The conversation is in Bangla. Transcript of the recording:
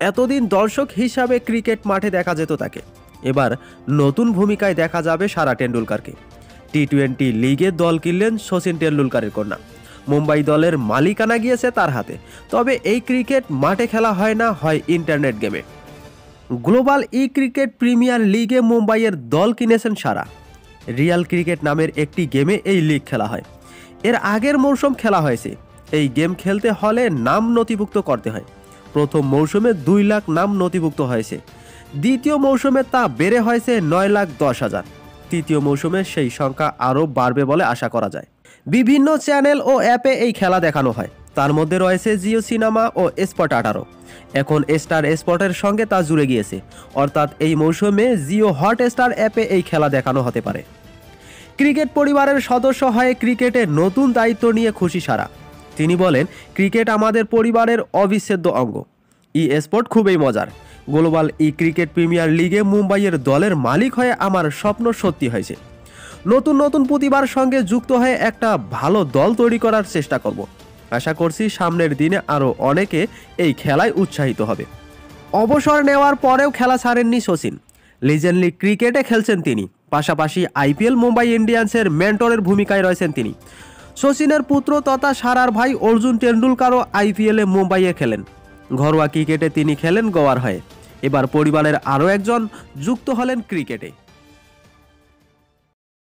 এতদিন দর্শক হিসাবে ক্রিকেট মাঠে দেখা যেত তাকে, এবার নতুন ভূমিকায় দেখা যাবে সারা টেন্ডুলকারকে। টি-20 লিগে দল কিনলেন শচীন টেন্ডুলকারের কন্যা। মুম্বাই দলের মালিকানা গিয়েছে তার হাতে। তবে এই ক্রিকেট মাঠে খেলা হয় না, হয় ইন্টারনেট গেমে। গ্লোবাল ক্রিকেট প্রিমিয়ার লিগে মুম্বাইয়ের দল কিনেছেন সারা। রিয়াল ক্রিকেট নামের একটি গেমে এই লিগ খেলা হয়। এর আগের মৌসুম খেলা হয়েছে। এই গেম খেলতে হলে নাম নথিভুক্ত করতে হয়। প্রথম মৌসুমে 2 লাখ নাম নথিভুক্ত হয়েছে। দ্বিতীয় মৌসুমে তা বেড়ে হয়েছে 9,10,000। তৃতীয় মৌসুমে সেই সংখ্যা আরও বাড়বে বলে আশা করা যায়। বিভিন্ন চ্যানেল ও অ্যাপে এই খেলা দেখানো হয়। তার মধ্যে রয়েছে জিও সিনেমা ও স্পট 18। এখন স্টার স্পটের সঙ্গে তা জুড়ে গিয়েছে, অর্থাৎ এই মৌসুমে জিও হটস্টার অ্যাপে এই খেলা দেখানো হতে পারে। ক্রিকেট পরিবারের সদস্য হয়ে ক্রিকেটের নতুন দায়িত্ব নিয়ে খুশি সারা। তিনি বলেন, ক্রিকেট আমাদের পরিবারের অবিচ্ছেদ্য অঙ্গ। স্পোর্ট খুবই মজার। গ্লোবাল ক্রিকেট প্রিমিয়ার লিগে মুম্বাইয়ের দলের মালিক হয়ে আমার স্বপ্ন সত্যি হয়েছে। নতুন নতুন প্রতিভার সঙ্গে যুক্ত হয়ে একটা ভালো দল তৈরি করার চেষ্টা করব। আশা করছি সামনের দিনে আরও অনেকে এই খেলায় উৎসাহিত হবে। অবসর নেওয়ার পরেও খেলা ছাড়েননি শচীন। লিজেন্ডলি ক্রিকেটে খেলছেন তিনি, পাশাপাশি আইপিএল মুম্বাই ইন্ডিয়ান্সের মেন্টরের ভূমিকায় রয়েছেন তিনি। শচীনের পুত্র তথা সারার ভাই অর্জুন টেন্ডুলকারও আইপিএলে মুম্বাইয়ে খেলেন। ঘরোয়া ক্রিকেটে তিনি খেলেন গোয়ার হয়ে। এবার পরিবারের আরও একজন যুক্ত হলেন ক্রিকেটে।